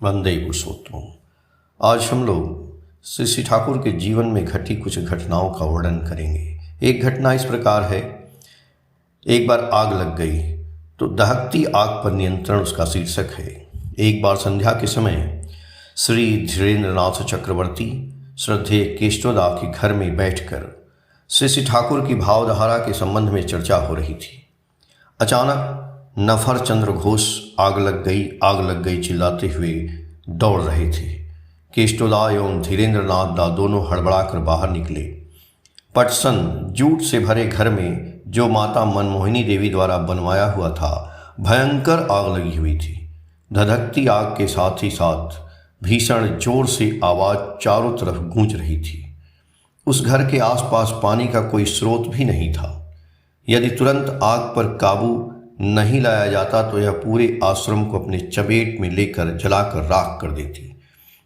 वंदे पुरुषोत्तम। आज हम लोग श्री ठाकुर के जीवन में घटी कुछ घटनाओं का वर्णन करेंगे। एक घटना इस प्रकार है, एक बार आग लग गई तो दहकती आग पर नियंत्रण उसका शीर्षक है। एक बार संध्या के समय श्री धीरेन्द्रनाथ चक्रवर्ती श्रद्धेय केष्टोदा के घर में बैठकर श्री ठाकुर की भावधारा के संबंध में चर्चा हो रही थी। अचानक नफर चंद्र घोष आग लग गई चिल्लाते हुए दौड़ रहे थे। केष्टोदा एवं धीरेन्द्रनाथ दा दोनों हड़बड़ाकर बाहर निकले। पटसन जूट से भरे घर में जो माता मनमोहिनी देवी द्वारा बनवाया हुआ था, भयंकर आग लगी हुई थी। धधकती आग के साथ ही साथ भीषण जोर से आवाज चारों तरफ गूंज रही थी। उस घर के आसपास पानी का कोई स्रोत भी नहीं था। यदि तुरंत आग पर काबू नहीं लाया जाता तो यह पूरे आश्रम को अपने चपेट में लेकर जलाकर राख कर देती।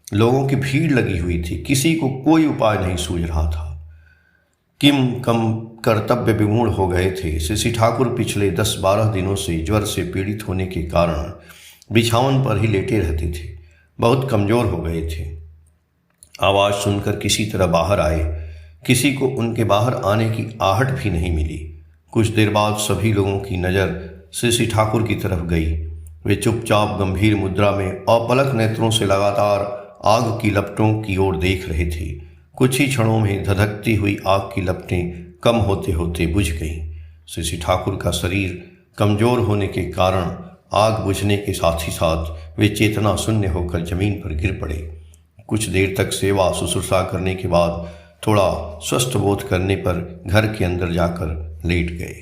लोगों की भीड़ लगी हुई थी, किसी को कोई उपाय नहीं सूझ रहा था। किम कम कर्तव्य विमूढ़ हो गए थे। श्री ठाकुर पिछले 10-12 दिनों से ज्वर से पीड़ित होने के कारण बिछावन पर ही लेटे रहते थे। बहुत कमजोर हो गए थे। आवाज सुनकर किसी तरह बाहर आए, किसी को उनके बाहर आने की आहट भी नहीं मिली। कुछ देर बाद सभी लोगों की नज़र श्री ठाकुर की तरफ गई। वे चुपचाप गंभीर मुद्रा में अपलक नेत्रों से लगातार आग की लपटों की ओर देख रहे थे। कुछ ही क्षणों में धधकती हुई आग की लपटें कम होते होते बुझ गईं। श्री ठाकुर का शरीर कमजोर होने के कारण आग बुझने के साथ ही साथ वे चेतना शून्य होकर जमीन पर गिर पड़े। कुछ देर तक सेवा शुश्रूषा करने के बाद थोड़ा स्वस्थ बोध करने पर घर के अंदर जाकर लेट गए।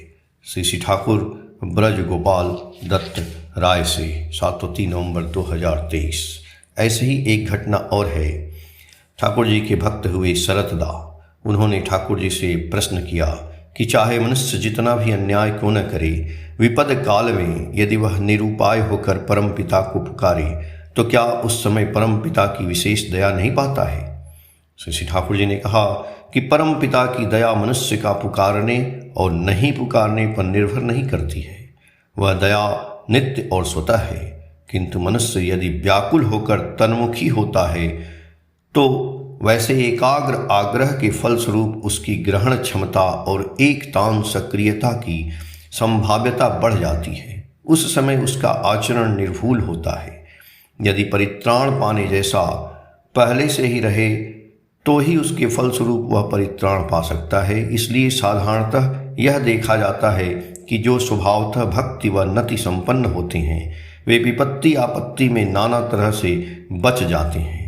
श्री ठाकुर ब्रज गोपाल दत्त राय से 7 नवंबर 2023। ऐसे ही एक घटना और है। ठाकुर जी के भक्त हुए शरतदा, उन्होंने ठाकुर जी से प्रश्न किया कि चाहे मनुष्य जितना भी अन्याय क्यों न करे, विपद काल में यदि वह निरुपाय होकर परम पिता को पुकारे तो क्या उस समय परम पिता की विशेष दया नहीं पाता है। श्री ठाकुर जी ने कहा कि परम पिता की दया मनुष्य का पुकारने और नहीं पुकारने पर निर्भर नहीं करती है। वह दया नित्य और स्वतः है, किंतु मनुष्य यदि व्याकुल होकर तन्मुखी होता है तो वैसे एकाग्र आग्रह के फलस्वरूप उसकी ग्रहण क्षमता और एकतान सक्रियता की संभाव्यता बढ़ जाती है। उस समय उसका आचरण निर्भूल होता है। यदि परित्राण पाने जैसा पहले से ही रहे तो ही उसके फलस्वरूप वह परित्राण पा सकता है। इसलिए साधारणतः यह देखा जाता है कि जो स्वभावतः भक्ति व नति संपन्न होते हैं वे विपत्ति आपत्ति में नाना तरह से बच जाते हैं।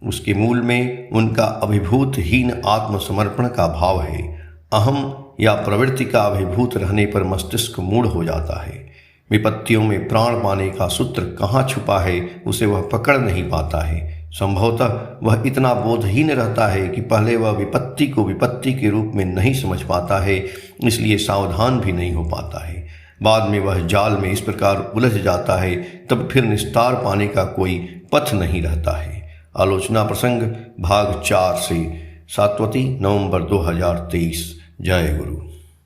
उसके मूल में उनका अभिभूतहीन आत्मसमर्पण का भाव है। अहम या प्रवृत्ति का अभिभूत रहने पर मस्तिष्क मूढ़ हो जाता है। विपत्तियों में प्राण पाने का सूत्र कहाँ छुपा है उसे वह पकड़ नहीं पाता है। संभवतः वह इतना बोधहीन रहता है कि पहले वह विपत्ति को विपत्ति के रूप में नहीं समझ पाता है, इसलिए सावधान भी नहीं हो पाता है। बाद में वह जाल में इस प्रकार उलझ जाता है, तब फिर निस्तार पाने का कोई पथ नहीं रहता है। आलोचना प्रसंग भाग 4 से 7 नवंबर 2023। जय गुरु।